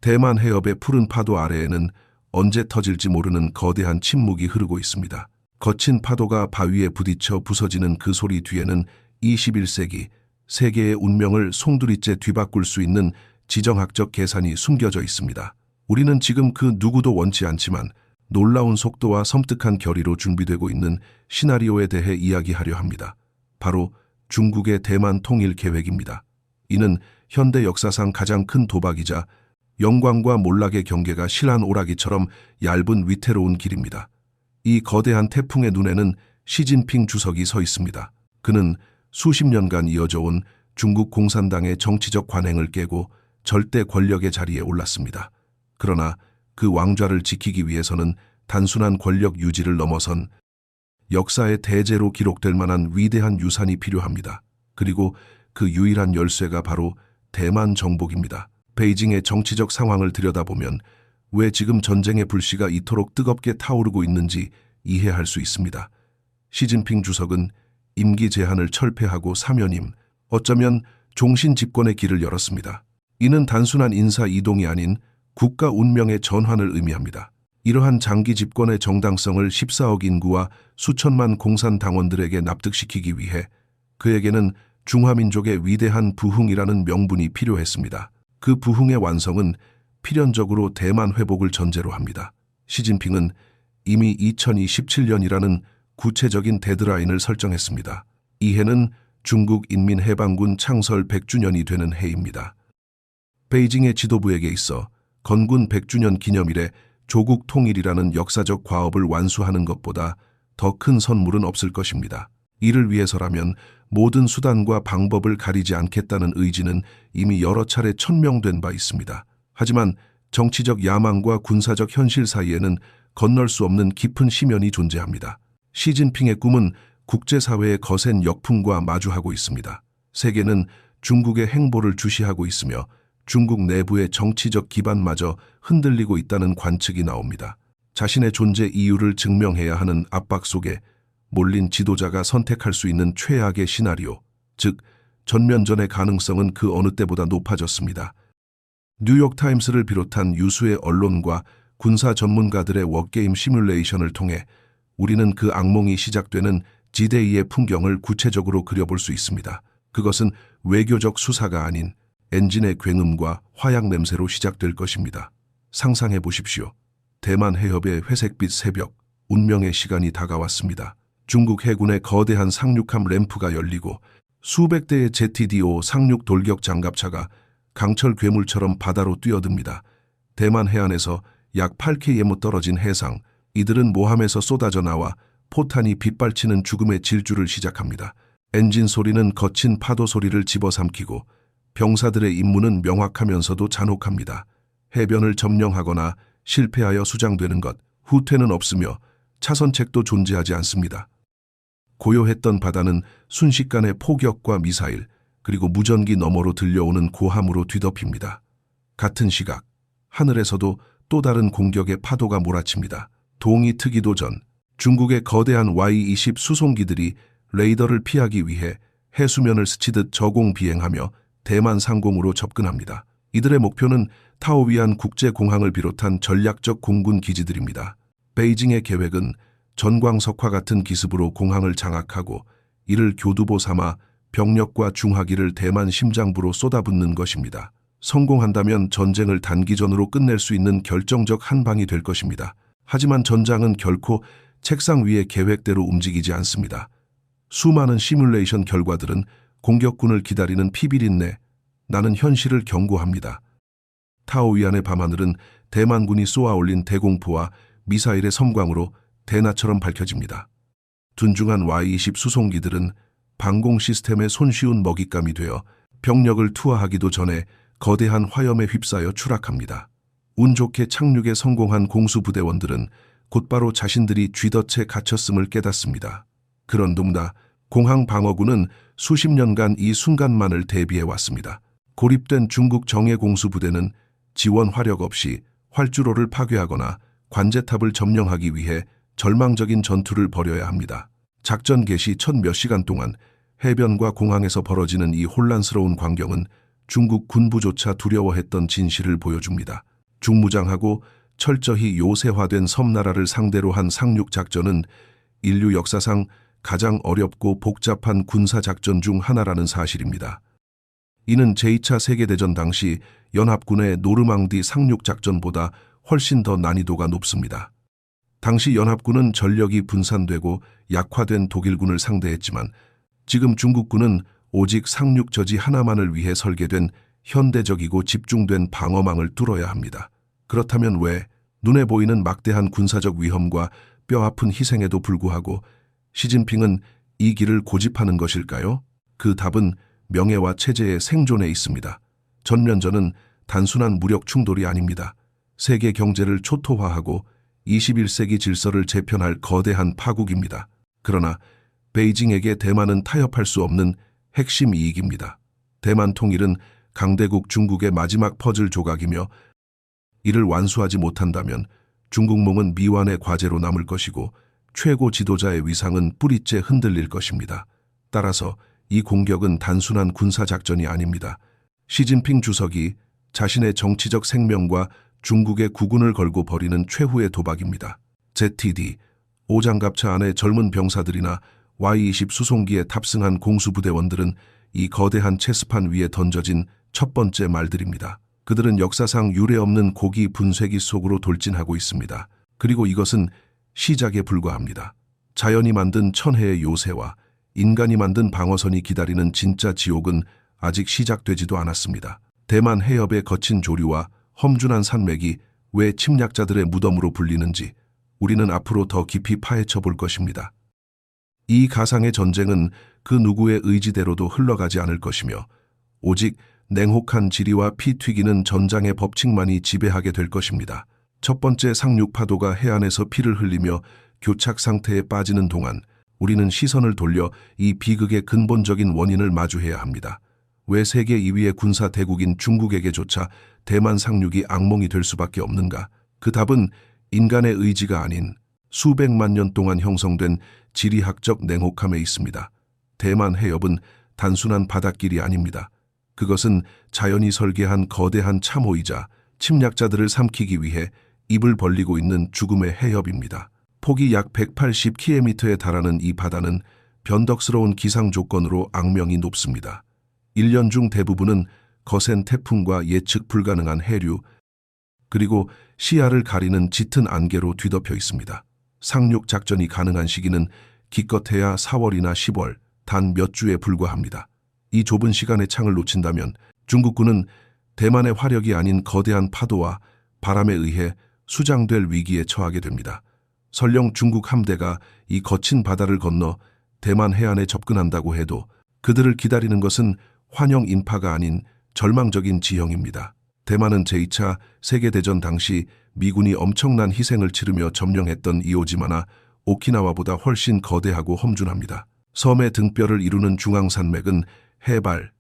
대만 해협의 푸른 파도 아래에는 언제 터질지 모르는 거대한 침묵이 흐르고 있습니다. 거친 파도가 바위에 부딪혀 부서지는 그 소리 뒤에는 21세기 세계의 운명을 송두리째 뒤바꿀 수 있는 지정학적 계산이 숨겨져 있습니다. 우리는 지금 그 누구도 원치 않지만 놀라운 속도와 섬뜩한 결의로 준비되고 있는 시나리오에 대해 이야기하려 합니다. 바로 중국의 대만 통일 계획입니다. 이는 현대 역사상 가장 큰 도박이자 영광과 몰락의 경계가 실한 오라기처럼 얇은 위태로운 길입니다. 이 거대한 태풍의 눈에는 시진핑 주석이 서 있습니다. 그는 수십 년간 이어져 온 중국 공산당의 정치적 관행을 깨고 절대 권력의 자리에 올랐습니다. 그러나 그 왕좌를 지키기 위해서는 단순한 권력 유지를 넘어선 역사의 대제로 기록될 만한 위대한 유산이 필요합니다. 그리고 그 유일한 열쇠가 바로 대만 정복입니다. 베이징의 정치적 상황을 들여다보면 왜 지금 전쟁의 불씨가 이토록 뜨겁게 타오르고 있는지 이해할 수 있습니다. 시진핑 주석은 임기 제한을 철폐하고 사면임, 어쩌면 종신 집권의 길을 열었습니다. 이는 단순한 인사 이동이 아닌 국가 운명의 전환을 의미합니다. 이러한 장기 집권의 정당성을 14억 인구와 수천만 공산당원들에게 납득시키기 위해 그에게는 중화민족의 위대한 부흥이라는 명분이 필요했습니다. 그 부흥의 완성은 필연적으로 대만 회복을 전제로 합니다. 시진핑은 이미 2027년이라는 구체적인 데드라인을 설정했습니다. 이 해는 중국 인민해방군 창설 100주년이 되는 해입니다. 베이징의 지도부에게 있어 건군 100주년 기념일에 조국 통일이라는 역사적 과업을 완수하는 것보다 더 큰 선물은 없을 것입니다. 이를 위해서라면 모든 수단과 방법을 가리지 않겠다는 의지는 이미 여러 차례 천명된 바 있습니다. 하지만 정치적 야망과 군사적 현실 사이에는 건널 수 없는 깊은 심연이 존재합니다. 시진핑의 꿈은 국제사회의 거센 역풍과 마주하고 있습니다. 세계는 중국의 행보를 주시하고 있으며 중국 내부의 정치적 기반마저 흔들리고 있다는 관측이 나옵니다. 자신의 존재 이유를 증명해야 하는 압박 속에 몰린 지도자가 선택할 수 있는 최악의 시나리오, 즉 전면전의 가능성은 그 어느 때보다 높아졌습니다. 뉴욕타임스를 비롯한 유수의 언론과 군사 전문가들의 워게임 시뮬레이션을 통해 우리는 그 악몽이 시작되는 지데이의 풍경을 구체적으로 그려볼 수 있습니다. 그것은 외교적 수사가 아닌 엔진의 굉음과 화약 냄새로 시작될 것입니다. 상상해 보십시오. 대만 해협의 회색빛 새벽, 운명의 시간이 다가왔습니다. 중국 해군의 거대한 상륙함 램프가 열리고 수백 대의 ZTDO 상륙 돌격 장갑차가 강철 괴물처럼 바다로 뛰어듭니다. 대만 해안에서 약 8km 떨어진 해상, 이들은 모함에서 쏟아져 나와 포탄이 빗발치는 죽음의 질주를 시작합니다. 엔진 소리는 거친 파도 소리를 집어삼키고 병사들의 임무는 명확하면서도 잔혹합니다. 해변을 점령하거나 실패하여 수장되는 것, 후퇴는 없으며 차선책도 존재하지 않습니다. 고요했던 바다는 순식간에 포격과 미사일, 그리고 무전기 너머로 들려오는 고함으로 뒤덮입니다. 같은 시각, 하늘에서도 또 다른 공격의 파도가 몰아칩니다. 동이 트기도 전, 중국의 거대한 Y-20 수송기들이 레이더를 피하기 위해 해수면을 스치듯 저공 비행하며 대만 상공으로 접근합니다. 이들의 목표는 타오위안 국제공항을 비롯한 전략적 공군 기지들입니다. 베이징의 계획은 전광석화 같은 기습으로 공항을 장악하고 이를 교두보 삼아 병력과 중화기를 대만 심장부로 쏟아붓는 것입니다. 성공한다면 전쟁을 단기전으로 끝낼 수 있는 결정적 한 방이 될 것입니다. 하지만 전장은 결코 책상 위의 계획대로 움직이지 않습니다. 수많은 시뮬레이션 결과들은 공격군을 기다리는 피비린내, 나는 현실을 경고합니다. 타오위안의 밤하늘은 대만군이 쏘아올린 대공포와 미사일의 섬광으로 대나처럼 밝혀집니다. 둔중한 Y-20 수송기들은 방공 시스템의 손쉬운 먹잇감이 되어 병력을 투하하기도 전에 거대한 화염에 휩싸여 추락합니다. 운 좋게 착륙에 성공한 공수부대원들은 곧바로 자신들이 쥐덫에 갇혔음을 깨닫습니다. 그런 동다 공항 방어군은 수십 년간 이 순간만을 대비해왔습니다. 고립된 중국 정예 공수부대는 지원 화력 없이 활주로를 파괴하거나 관제탑을 점령하기 위해 절망적인 전투를 벌여야 합니다. 작전 개시 첫 몇 시간 동안 해변과 공항에서 벌어지는 이 혼란스러운 광경은 중국 군부조차 두려워했던 진실을 보여줍니다. 중무장하고 철저히 요새화된 섬나라를 상대로 한 상륙작전은 인류 역사상 가장 어렵고 복잡한 군사작전 중 하나라는 사실입니다. 이는 제2차 세계대전 당시 연합군의 노르망디 상륙작전보다 훨씬 더 난이도가 높습니다. 당시 연합군은 전력이 분산되고 약화된 독일군을 상대했지만 지금 중국군은 오직 상륙저지 하나만을 위해 설계된 현대적이고 집중된 방어망을 뚫어야 합니다. 그렇다면 왜 눈에 보이는 막대한 군사적 위험과 뼈아픈 희생에도 불구하고 시진핑은 이 길을 고집하는 것일까요? 그 답은 명예와 체제의 생존에 있습니다. 전면전은 단순한 무력 충돌이 아닙니다. 세계 경제를 초토화하고 21세기 질서를 재편할 거대한 파국입니다. 그러나 베이징에게 대만은 타협할 수 없는 핵심 이익입니다. 대만 통일은 강대국 중국의 마지막 퍼즐 조각이며 이를 완수하지 못한다면 중국몽은 미완의 과제로 남을 것이고 최고 지도자의 위상은 뿌리째 흔들릴 것입니다. 따라서 이 공격은 단순한 군사작전이 아닙니다. 시진핑 주석이 자신의 정치적 생명과 중국의 국운을 걸고 벌이는 최후의 도박입니다. ZD, 5장갑차 안에 젊은 병사들이나 Y-20 수송기에 탑승한 공수부대원들은 이 거대한 체스판 위에 던져진 첫 번째 말들입니다. 그들은 역사상 유례없는 고기 분쇄기 속으로 돌진하고 있습니다. 그리고 이것은 시작에 불과합니다. 자연이 만든 천혜의 요새와 인간이 만든 방어선이 기다리는 진짜 지옥은 아직 시작되지도 않았습니다. 대만 해협의 거친 조류와 험준한 산맥이 왜 침략자들의 무덤으로 불리는지 우리는 앞으로 더 깊이 파헤쳐 볼 것입니다. 이 가상의 전쟁은 그 누구의 의지대로도 흘러가지 않을 것이며 오직 냉혹한 지리와 피 튀기는 전장의 법칙만이 지배하게 될 것입니다. 첫 번째 상륙파도가 해안에서 피를 흘리며 교착 상태에 빠지는 동안 우리는 시선을 돌려 이 비극의 근본적인 원인을 마주해야 합니다. 왜 세계 2위의 군사 대국인 중국에게조차 대만 상륙이 악몽이 될 수밖에 없는가? 그 답은 인간의 의지가 아닌 수백만 년 동안 형성된 지리학적 냉혹함에 있습니다. 대만 해협은 단순한 바닷길이 아닙니다. 그것은 자연이 설계한 거대한 참호이자 침략자들을 삼키기 위해 입을 벌리고 있는 죽음의 해협입니다. 폭이 약 180km에 달하는 이 바다는 변덕스러운 기상 조건으로 악명이 높습니다. 1년 중 대부분은 거센 태풍과 예측 불가능한 해류, 그리고 시야를 가리는 짙은 안개로 뒤덮여 있습니다. 상륙 작전이 가능한 시기는 기껏해야 4월이나 10월, 단 몇 주에 불과합니다. 이 좁은 시간의 창을 놓친다면 중국군은 대만의 화력이 아닌 거대한 파도와 바람에 의해 수장될 위기에 처하게 됩니다. 설령 중국 함대가 이 거친 바다를 건너 대만 해안에 접근한다고 해도 그들을 기다리는 것은 환영 인파가 아닌 절망적인 지형입니다. 대만은 제2차 세계대전 당시 미군이 엄청난 희생을 치르며 점령했던 이오지마나 오키나와보다 훨씬 거대하고 험준합니다. 섬의 등뼈를 이루는 중앙산맥은 해발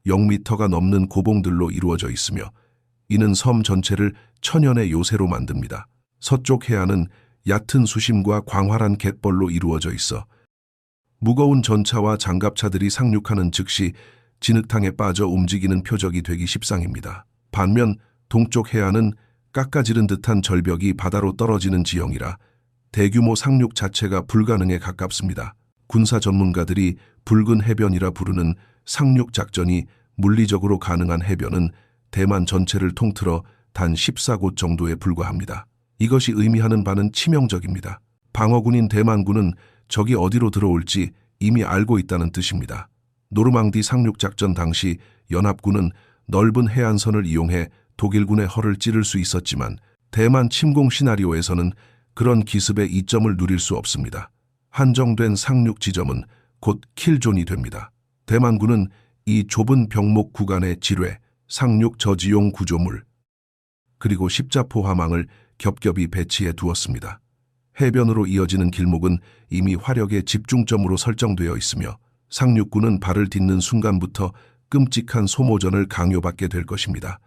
0m가 넘는 고봉들로 이루어져 있으며 이는 섬 전체를 천연의 요새로 만듭니다. 서쪽 해안은 얕은 수심과 광활한 갯벌로 이루어져 있어 무거운 전차와 장갑차들이 상륙하는 즉시 진흙탕에 빠져 움직이는 표적이 되기 십상입니다. 반면 동쪽 해안은 깎아지른 듯한 절벽이 바다로 떨어지는 지형이라 대규모 상륙 자체가 불가능에 가깝습니다. 군사 전문가들이 붉은 해변이라 부르는 상륙 작전이 물리적으로 가능한 해변은 대만 전체를 통틀어 단 14곳 정도에 불과합니다. 이것이 의미하는 바는 치명적입니다. 방어군인 대만군은 적이 어디로 들어올지 이미 알고 있다는 뜻입니다. 노르망디 상륙작전 당시 연합군은 넓은 해안선을 이용해 독일군의 허를 찌를 수 있었지만 대만 침공 시나리오에서는 그런 기습의 이점을 누릴 수 없습니다. 한정된 상륙 지점은 곧 킬존이 됩니다. 대만군은 이 좁은 병목 구간의 지뢰, 상륙 저지용 구조물, 그리고 십자포화망을 겹겹이 배치해 두었습니다. 해변으로 이어지는 길목은 이미 화력의 집중점으로 설정되어 있으며 상륙군은 발을 딛는 순간부터 끔찍한 소모전을 강요받게 될 것입니다.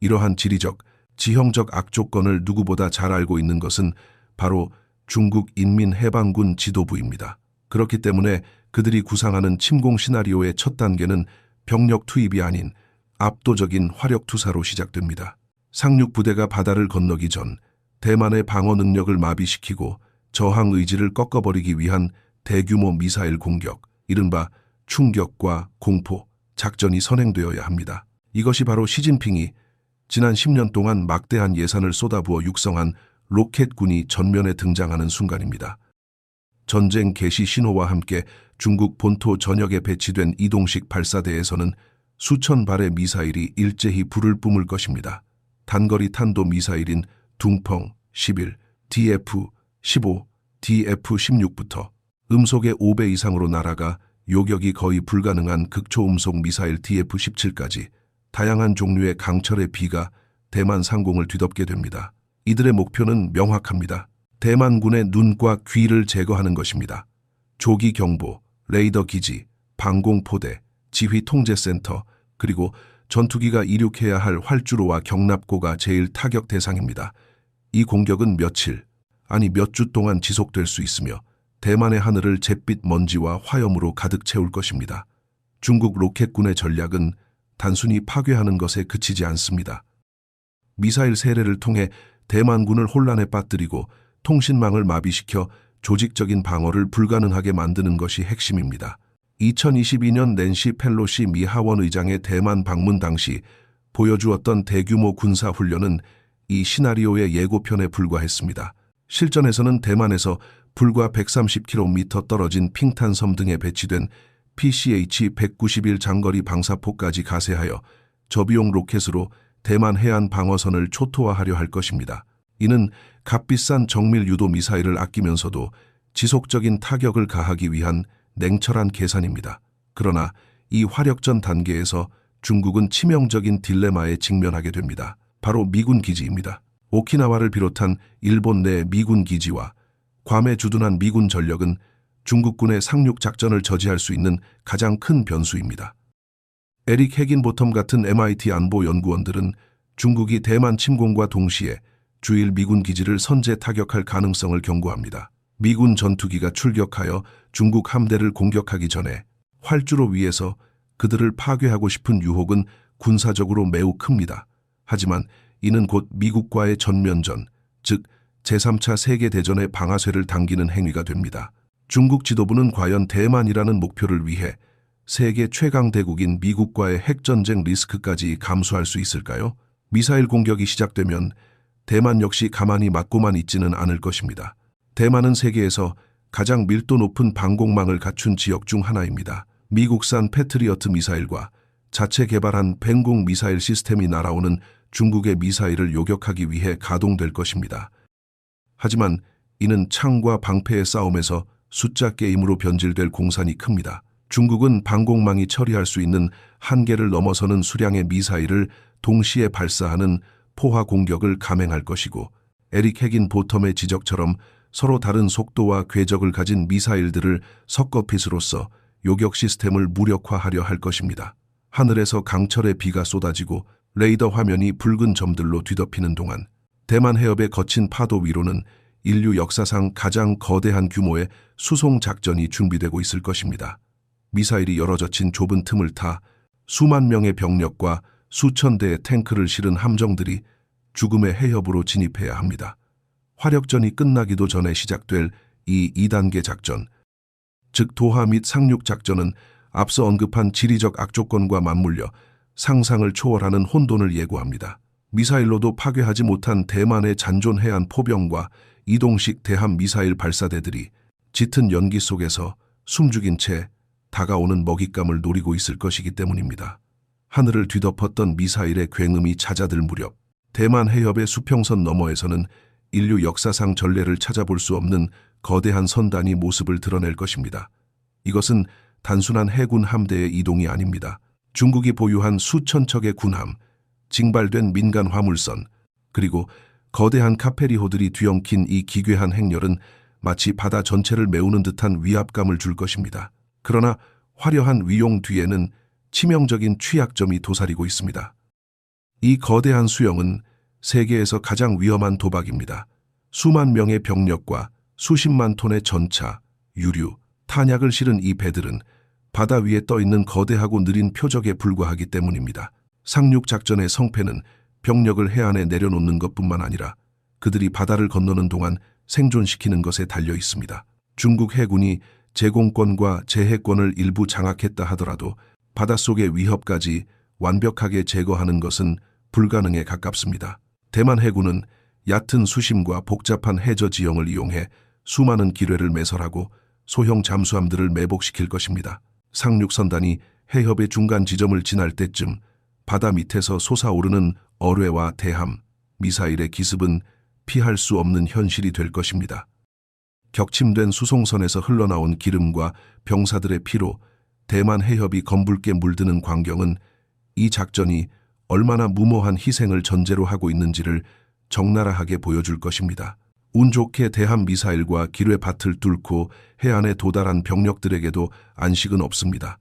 이러한 지리적, 지형적 악조건을 누구보다 잘 알고 있는 것은 바로 중국 인민해방군 지도부입니다. 그렇기 때문에 그들이 구상하는 침공 시나리오의 첫 단계는 병력 투입이 아닌 압도적인 화력 투사로 시작됩니다. 상륙 부대가 바다를 건너기 전 대만의 방어 능력을 마비시키고 저항 의지를 꺾어버리기 위한 대규모 미사일 공격, 이른바 충격과 공포 작전이 선행되어야 합니다. 이것이 바로 시진핑이 지난 10년 동안 막대한 예산을 쏟아부어 육성한 로켓군이 전면에 등장하는 순간입니다. 전쟁 개시 신호와 함께 중국 본토 전역에 배치된 이동식 발사대에서는 수천 발의 미사일이 일제히 불을 뿜을 것입니다. 단거리 탄도 미사일인 둥펑 11, DF-15, DF-16부터 음속의 5배 이상으로 날아가 요격이 거의 불가능한 극초음속 미사일 DF-17까지 다양한 종류의 강철의 비가 대만 상공을 뒤덮게 됩니다. 이들의 목표는 명확합니다. 대만군의 눈과 귀를 제거하는 것입니다. 조기 경보, 레이더 기지, 방공포대, 지휘 통제센터, 그리고 전투기가 이륙해야 할 활주로와 경납고가 제일 타격 대상입니다. 이 공격은 며칠, 아니 몇 주 동안 지속될 수 있으며 대만의 하늘을 잿빛 먼지와 화염으로 가득 채울 것입니다. 중국 로켓군의 전략은 단순히 파괴하는 것에 그치지 않습니다. 미사일 세례를 통해 대만군을 혼란에 빠뜨리고 통신망을 마비시켜 조직적인 방어를 불가능하게 만드는 것이 핵심입니다. 2022년 낸시 펠로시 미 하원 의장의 대만 방문 당시 보여주었던 대규모 군사훈련은 이 시나리오의 예고편에 불과했습니다. 실전에서는 대만에서 불과 130km 떨어진 핑탄섬 등에 배치된 PCH-191 장거리 방사포까지 가세하여 저비용 로켓으로 대만 해안 방어선을 초토화하려 할 것입니다. 이는 값비싼 정밀 유도 미사일을 아끼면서도 지속적인 타격을 가하기 위한 냉철한 계산입니다. 그러나 이 화력전 단계에서 중국은 치명적인 딜레마에 직면하게 됩니다. 바로 미군 기지입니다. 오키나와를 비롯한 일본 내 미군 기지와 괌에 주둔한 미군 전력은 중국군의 상륙 작전을 저지할 수 있는 가장 큰 변수입니다. 에릭 해긴보텀 같은 MIT 안보 연구원들은 중국이 대만 침공과 동시에 주일 미군 기지를 선제 타격할 가능성을 경고합니다. 미군 전투기가 출격하여 중국 함대를 공격하기 전에 활주로 위에서 그들을 파괴하고 싶은 유혹은 군사적으로 매우 큽니다. 하지만 이는 곧 미국과의 전면전, 즉 제3차 세계대전의 방아쇠를 당기는 행위가 됩니다. 중국 지도부는 과연 대만이라는 목표를 위해 세계 최강 대국인 미국과의 핵전쟁 리스크까지 감수할 수 있을까요? 미사일 공격이 시작되면 대만 역시 가만히 맞고만 있지는 않을 것입니다. 대만은 세계에서 가장 밀도 높은 방공망을 갖춘 지역 중 하나입니다. 미국산 패트리어트 미사일과 자체 개발한 뱅공 미사일 시스템이 날아오는 중국의 미사일을 요격하기 위해 가동될 것입니다. 하지만 이는 창과 방패의 싸움에서 숫자 게임으로 변질될 공산이 큽니다. 중국은 방공망이 처리할 수 있는 한계를 넘어서는 수량의 미사일을 동시에 발사하는 포화 공격을 감행할 것이고, 에릭 해긴 보텀의 지적처럼 서로 다른 속도와 궤적을 가진 미사일들을 섞어핏으로써 요격 시스템을 무력화하려 할 것입니다. 하늘에서 강철의 비가 쏟아지고 레이더 화면이 붉은 점들로 뒤덮이는 동안 대만 해협의 거친 파도 위로는 인류 역사상 가장 거대한 규모의 수송 작전이 준비되고 있을 것입니다. 미사일이 열어젖힌 좁은 틈을 타 수만 명의 병력과 수천 대의 탱크를 실은 함정들이 죽음의 해협으로 진입해야 합니다. 화력전이 끝나기도 전에 시작될 이 2단계 작전, 즉 도하 및 상륙 작전은 앞서 언급한 지리적 악조건과 맞물려 상상을 초월하는 혼돈을 예고합니다. 미사일로도 파괴하지 못한 대만의 잔존 해안 포병과 이동식 대함 미사일 발사대들이 짙은 연기 속에서 숨죽인 채 다가오는 먹잇감을 노리고 있을 것이기 때문입니다. 하늘을 뒤덮었던 미사일의 굉음이 잦아들 무렵 대만 해협의 수평선 너머에서는 인류 역사상 전례를 찾아볼 수 없는 거대한 선단이 모습을 드러낼 것입니다. 이것은 단순한 해군 함대의 이동이 아닙니다. 중국이 보유한 수천 척의 군함, 징발된 민간 화물선, 그리고 거대한 카페리호들이 뒤엉킨 이 기괴한 행렬은 마치 바다 전체를 메우는 듯한 위압감을 줄 것입니다. 그러나 화려한 위용 뒤에는 치명적인 취약점이 도사리고 있습니다. 이 거대한 수영은 세계에서 가장 위험한 도박입니다. 수만 명의 병력과 수십만 톤의 전차, 유류, 탄약을 실은 이 배들은 바다 위에 떠있는 거대하고 느린 표적에 불과하기 때문입니다. 상륙 작전의 성패는 병력을 해안에 내려놓는 것뿐만 아니라 그들이 바다를 건너는 동안 생존시키는 것에 달려 있습니다. 중국 해군이 제공권과 제해권을 일부 장악했다 하더라도 바닷속의 위협까지 완벽하게 제거하는 것은 불가능에 가깝습니다. 대만 해군은 얕은 수심과 복잡한 해저 지형을 이용해 수많은 기뢰를 매설하고 소형 잠수함들을 매복시킬 것입니다. 상륙선단이 해협의 중간 지점을 지날 때쯤 바다 밑에서 솟아오르는 어뢰와 대함, 미사일의 기습은 피할 수 없는 현실이 될 것입니다. 격침된 수송선에서 흘러나온 기름과 병사들의 피로 대만 해협이 검붉게 물드는 광경은 이 작전이 얼마나 무모한 희생을 전제로 하고 있는지를 적나라하게 보여줄 것입니다. 운 좋게 대함 미사일과 기뢰밭을 뚫고 해안에 도달한 병력들에게도 안식은 없습니다.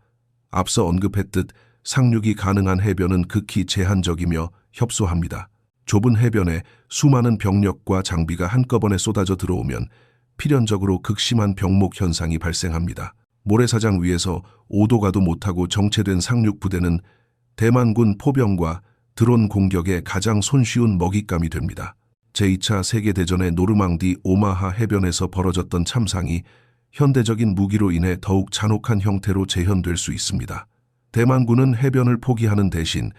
앞서 언급했듯 상륙이 가능한 해변은 극히 제한적이며 협소합니다. 좁은 해변에 수많은 병력과 장비가 한꺼번에 쏟아져 들어오면 필연적으로 극심한 병목 현상이 발생합니다. 모래사장 위에서 오도 가도 못하고 정체된 상륙 부대는 대만군 포병과 드론 공격에 가장 손쉬운 먹잇감이 됩니다. 제2차 세계대전의 노르망디 오마하 해변에서 벌어졌던 참상이 현대적인 무기로 인해 더욱 잔혹한 형태로 재현될 수 있습니다. 대만군은 해변을 포기하는 대신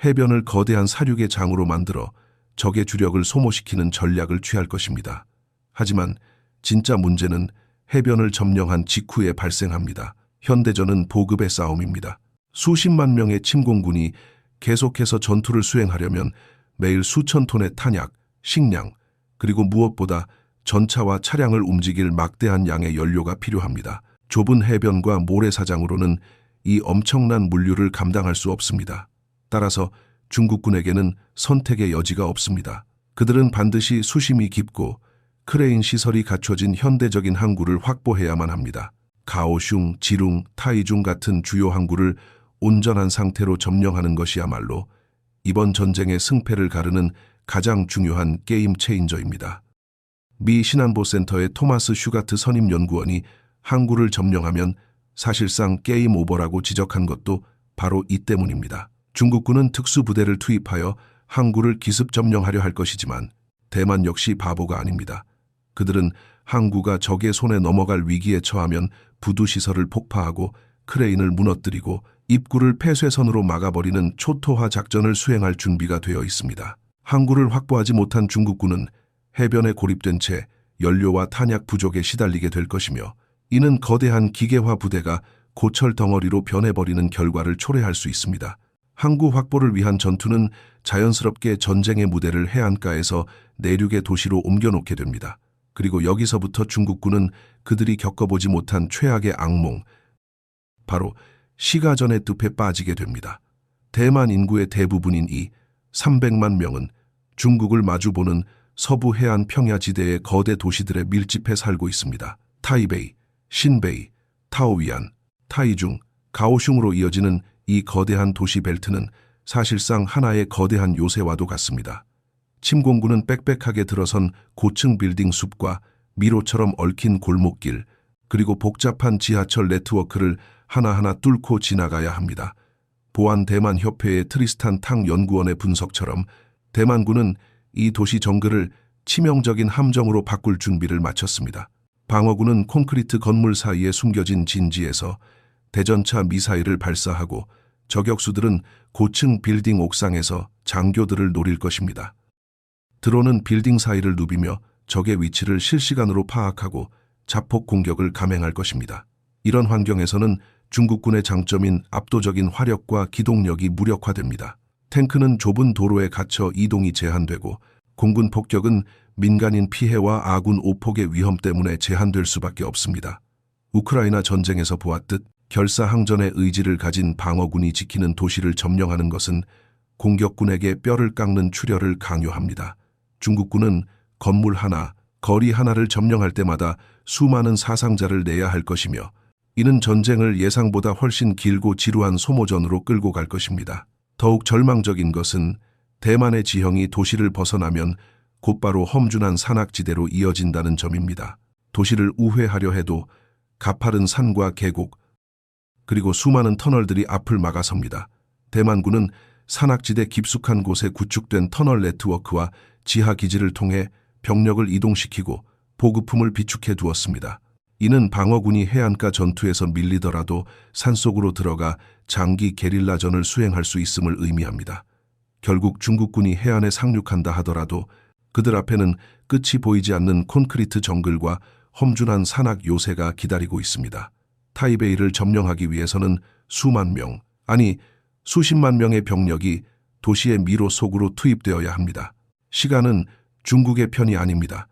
해변을 거대한 사륙의 장으로 만들어 적의 주력을 소모시키는 전략을 취할 것입니다. 하지만 진짜 문제는 해변을 점령한 직후에 발생합니다. 현대전은 보급의 싸움입니다. 수십만 명의 침공군이 계속해서 전투를 수행하려면 매일 수천 톤의 탄약, 식량, 그리고 무엇보다 전차와 차량을 움직일 막대한 양의 연료가 필요합니다. 좁은 해변과 모래사장으로는 이 엄청난 물류를 감당할 수 없습니다. 따라서 중국군에게는 선택의 여지가 없습니다. 그들은 반드시 수심이 깊고 크레인 시설이 갖춰진 현대적인 항구를 확보해야만 합니다. 가오슝, 지룽, 타이중 같은 주요 항구를 온전한 상태로 점령하는 것이야말로 이번 전쟁의 승패를 가르는 가장 중요한 게임 체인저입니다. 미 신안보센터의 토마스 슈가트 선임연구원이 항구를 점령하면 사실상 게임 오버라고 지적한 것도 바로 이 때문입니다. 중국군은 특수부대를 투입하여 항구를 기습 점령하려 할 것이지만 대만 역시 바보가 아닙니다. 그들은 항구가 적의 손에 넘어갈 위기에 처하면 부두시설을 폭파하고 크레인을 무너뜨리고 입구를 폐쇄선으로 막아버리는 초토화 작전을 수행할 준비가 되어 있습니다. 항구를 확보하지 못한 중국군은 해변에 고립된 채 연료와 탄약 부족에 시달리게 될 것이며 이는 거대한 기계화 부대가 고철 덩어리로 변해버리는 결과를 초래할 수 있습니다. 항구 확보를 위한 전투는 자연스럽게 전쟁의 무대를 해안가에서 내륙의 도시로 옮겨놓게 됩니다. 그리고 여기서부터 중국군은 그들이 겪어보지 못한 최악의 악몽, 바로 시가전의 늪에 빠지게 됩니다. 대만 인구의 대부분인 이 300만 명은 중국을 마주보는 서부 해안 평야지대의 거대 도시들에 밀집해 살고 있습니다. 타이베이, 신베이, 타오위안, 타이중, 가오슝으로 이어지는 이 거대한 도시 벨트는 사실상 하나의 거대한 요새와도 같습니다. 침공군은 빽빽하게 들어선 고층 빌딩 숲과 미로처럼 얽힌 골목길, 그리고 복잡한 지하철 네트워크를 하나하나 뚫고 지나가야 합니다. 보안 대만 협회의 트리스탄 탕 연구원의 분석처럼 대만군은 이 도시 정글을 치명적인 함정으로 바꿀 준비를 마쳤습니다. 방어군은 콘크리트 건물 사이에 숨겨진 진지에서 대전차 미사일을 발사하고 저격수들은 고층 빌딩 옥상에서 장교들을 노릴 것입니다. 드론은 빌딩 사이를 누비며 적의 위치를 실시간으로 파악하고 자폭 공격을 감행할 것입니다. 이런 환경에서는 중국군의 장점인 압도적인 화력과 기동력이 무력화됩니다. 탱크는 좁은 도로에 갇혀 이동이 제한되고 공군 폭격은 민간인 피해와 아군 오폭의 위험 때문에 제한될 수밖에 없습니다. 우크라이나 전쟁에서 보았듯 결사항전의 의지를 가진 방어군이 지키는 도시를 점령하는 것은 공격군에게 뼈를 깎는 출혈을 강요합니다. 중국군은 건물 하나, 거리 하나를 점령할 때마다 수많은 사상자를 내야 할 것이며 이는 전쟁을 예상보다 훨씬 길고 지루한 소모전으로 끌고 갈 것입니다. 더욱 절망적인 것은 대만의 지형이 도시를 벗어나면 곧바로 험준한 산악지대로 이어진다는 점입니다. 도시를 우회하려 해도 가파른 산과 계곡, 그리고 수많은 터널들이 앞을 막아섭니다. 대만군은 산악지대 깊숙한 곳에 구축된 터널 네트워크와 지하 기지를 통해 병력을 이동시키고 보급품을 비축해 두었습니다. 이는 방어군이 해안가 전투에서 밀리더라도 산속으로 들어가 장기 게릴라전을 수행할 수 있음을 의미합니다. 결국 중국군이 해안에 상륙한다 하더라도 그들 앞에는 끝이 보이지 않는 콘크리트 정글과 험준한 산악 요새가 기다리고 있습니다. 타이베이를 점령하기 위해서는 수만 명, 아니 수십만 명의 병력이 도시의 미로 속으로 투입되어야 합니다. 시간은 중국의 편이 아닙니다.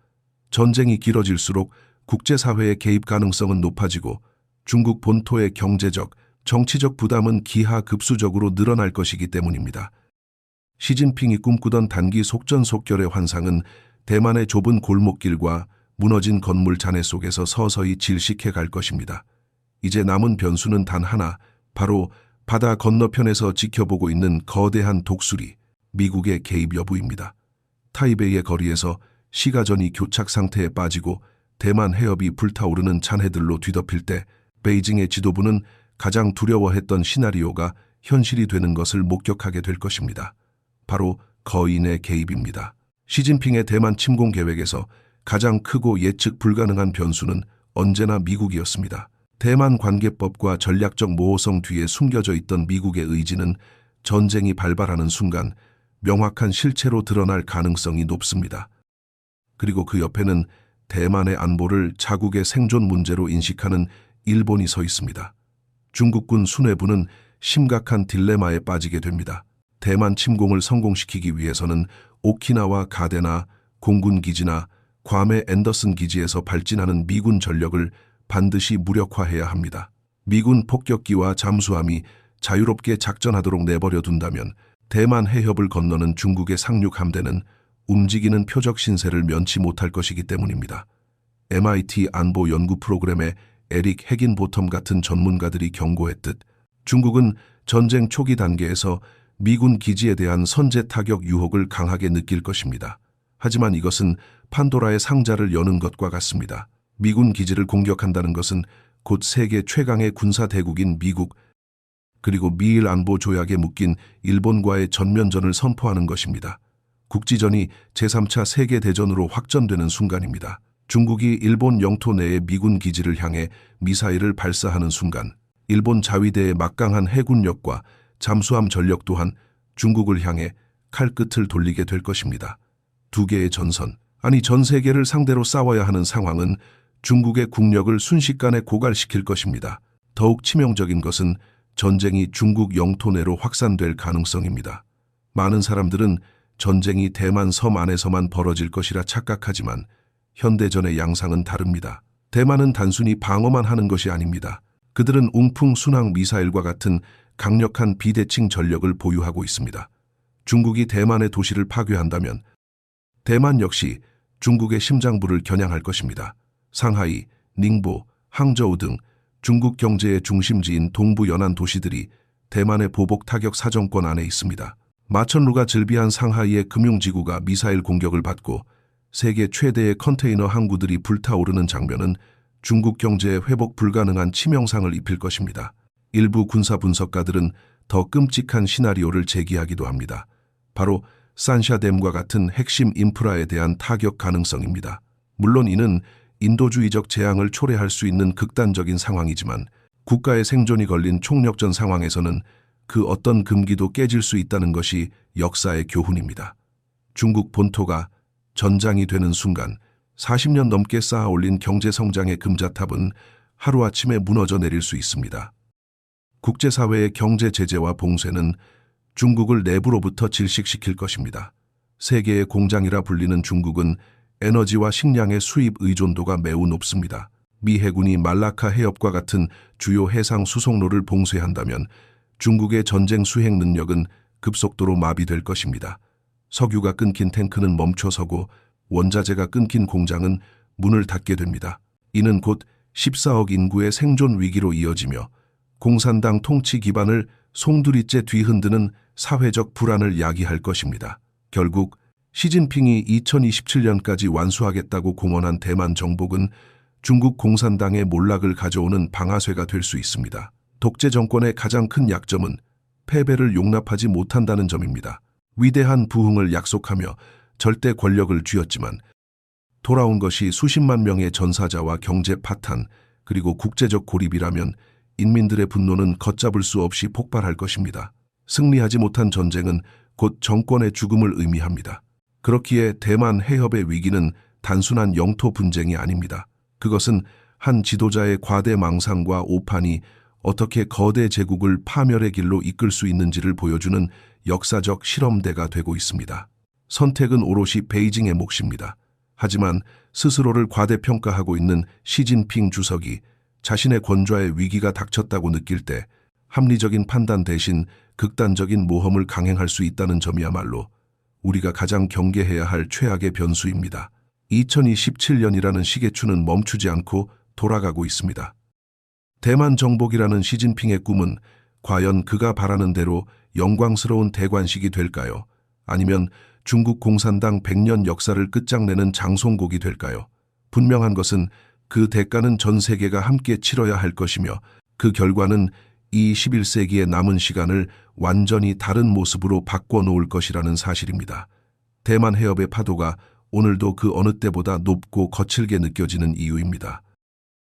전쟁이 길어질수록 국제사회의 개입 가능성은 높아지고 중국 본토의 경제적, 정치적 부담은 기하급수적으로 늘어날 것이기 때문입니다. 시진핑이 꿈꾸던 단기 속전속결의 환상은 대만의 좁은 골목길과 무너진 건물 잔해 속에서 서서히 질식해 갈 것입니다. 이제 남은 변수는 단 하나, 바로 바다 건너편에서 지켜보고 있는 거대한 독수리, 미국의 개입 여부입니다. 타이베이의 거리에서 시가전이 교착 상태에 빠지고 대만 해협이 불타오르는 잔해들로 뒤덮일 때 베이징의 지도부는 가장 두려워했던 시나리오가 현실이 되는 것을 목격하게 될 것입니다. 바로 거인의 개입입니다. 시진핑의 대만 침공 계획에서 가장 크고 예측 불가능한 변수는 언제나 미국이었습니다. 대만 관계법과 전략적 모호성 뒤에 숨겨져 있던 미국의 의지는 전쟁이 발발하는 순간 명확한 실체로 드러날 가능성이 높습니다. 그리고 그 옆에는 대만의 안보를 자국의 생존 문제로 인식하는 일본이 서 있습니다. 중국군 수뇌부는 심각한 딜레마에 빠지게 됩니다. 대만 침공을 성공시키기 위해서는 오키나와 가데나 공군 기지나 괌의 앤더슨 기지에서 발진하는 미군 전력을 반드시 무력화해야 합니다. 미군 폭격기와 잠수함이 자유롭게 작전하도록 내버려 둔다면 대만 해협을 건너는 중국의 상륙 함대는 움직이는 표적 신세를 면치 못할 것이기 때문입니다. MIT 안보 연구 프로그램의 에릭 헤긴보텀 같은 전문가들이 경고했듯 중국은 전쟁 초기 단계에서 미군 기지에 대한 선제 타격 유혹을 강하게 느낄 것입니다. 하지만 이것은 판도라의 상자를 여는 것과 같습니다. 미군 기지를 공격한다는 것은 곧 세계 최강의 군사 대국인 미국, 그리고 미일 안보 조약에 묶인 일본과의 전면전을 선포하는 것입니다. 국지전이 제3차 세계대전으로 확전되는 순간입니다. 중국이 일본 영토 내의 미군 기지를 향해 미사일을 발사하는 순간 일본 자위대의 막강한 해군력과 잠수함 전력 또한 중국을 향해 칼끝을 돌리게 될 것입니다. 두 개의 전선, 아니 전 세계를 상대로 싸워야 하는 상황은 중국의 국력을 순식간에 고갈시킬 것입니다. 더욱 치명적인 것은 전쟁이 중국 영토 내로 확산될 가능성입니다. 많은 사람들은 전쟁이 대만 섬 안에서만 벌어질 것이라 착각하지만 현대전의 양상은 다릅니다. 대만은 단순히 방어만 하는 것이 아닙니다. 그들은 웅풍 순항 미사일과 같은 강력한 비대칭 전력을 보유하고 있습니다. 중국이 대만의 도시를 파괴한다면 대만 역시 중국의 심장부를 겨냥할 것입니다. 상하이, 닝보, 항저우 등 중국 경제의 중심지인 동부 연안 도시들이 대만의 보복 타격 사정권 안에 있습니다. 마천루가 즐비한 상하이의 금융지구가 미사일 공격을 받고 세계 최대의 컨테이너 항구들이 불타오르는 장면은 중국 경제에 회복 불가능한 치명상을 입힐 것입니다. 일부 군사 분석가들은 더 끔찍한 시나리오를 제기하기도 합니다. 바로 산샤댐과 같은 핵심 인프라에 대한 타격 가능성입니다. 물론 이는 인도주의적 재앙을 초래할 수 있는 극단적인 상황이지만 국가의 생존이 걸린 총력전 상황에서는 그 어떤 금기도 깨질 수 있다는 것이 역사의 교훈입니다. 중국 본토가 전장이 되는 순간 40년 넘게 쌓아 올린 경제성장의 금자탑은 하루아침에 무너져 내릴 수 있습니다. 국제사회의 경제 제재와 봉쇄는 중국을 내부로부터 질식시킬 것입니다. 세계의 공장이라 불리는 중국은 에너지와 식량의 수입 의존도가 매우 높습니다. 미 해군이 말라카 해협과 같은 주요 해상 수송로를 봉쇄한다면 중국의 전쟁 수행 능력은 급속도로 마비될 것입니다. 석유가 끊긴 탱크는 멈춰서고 원자재가 끊긴 공장은 문을 닫게 됩니다. 이는 곧 14억 인구의 생존 위기로 이어지며 공산당 통치 기반을 송두리째 뒤흔드는 사회적 불안을 야기할 것입니다. 결국 시진핑이 2027년까지 완수하겠다고 공언한 대만 정복은 중국 공산당의 몰락을 가져오는 방아쇠가 될 수 있습니다. 독재 정권의 가장 큰 약점은 패배를 용납하지 못한다는 점입니다. 위대한 부흥을 약속하며 절대 권력을 쥐었지만 돌아온 것이 수십만 명의 전사자와 경제 파탄 그리고 국제적 고립이라면 인민들의 분노는 걷잡을 수 없이 폭발할 것입니다. 승리하지 못한 전쟁은 곧 정권의 죽음을 의미합니다. 그렇기에 대만 해협의 위기는 단순한 영토 분쟁이 아닙니다. 그것은 한 지도자의 과대 망상과 오판이 어떻게 거대 제국을 파멸의 길로 이끌 수 있는지를 보여주는 역사적 실험대가 되고 있습니다. 선택은 오롯이 베이징의 몫입니다. 하지만 스스로를 과대평가하고 있는 시진핑 주석이 자신의 권좌에 위기가 닥쳤다고 느낄 때 합리적인 판단 대신 극단적인 모험을 강행할 수 있다는 점이야말로 우리가 가장 경계해야 할 최악의 변수입니다. 2027년이라는 시계추는 멈추지 않고 돌아가고 있습니다. 대만 정복이라는 시진핑의 꿈은 과연 그가 바라는 대로 영광스러운 대관식이 될까요? 아니면 중국 공산당 100년 역사를 끝장내는 장송곡이 될까요? 분명한 것은 그 대가는 전 세계가 함께 치러야 할 것이며 그 결과는 이 21세기의 남은 시간을 완전히 다른 모습으로 바꿔놓을 것이라는 사실입니다. 대만 해협의 파도가 오늘도 그 어느 때보다 높고 거칠게 느껴지는 이유입니다.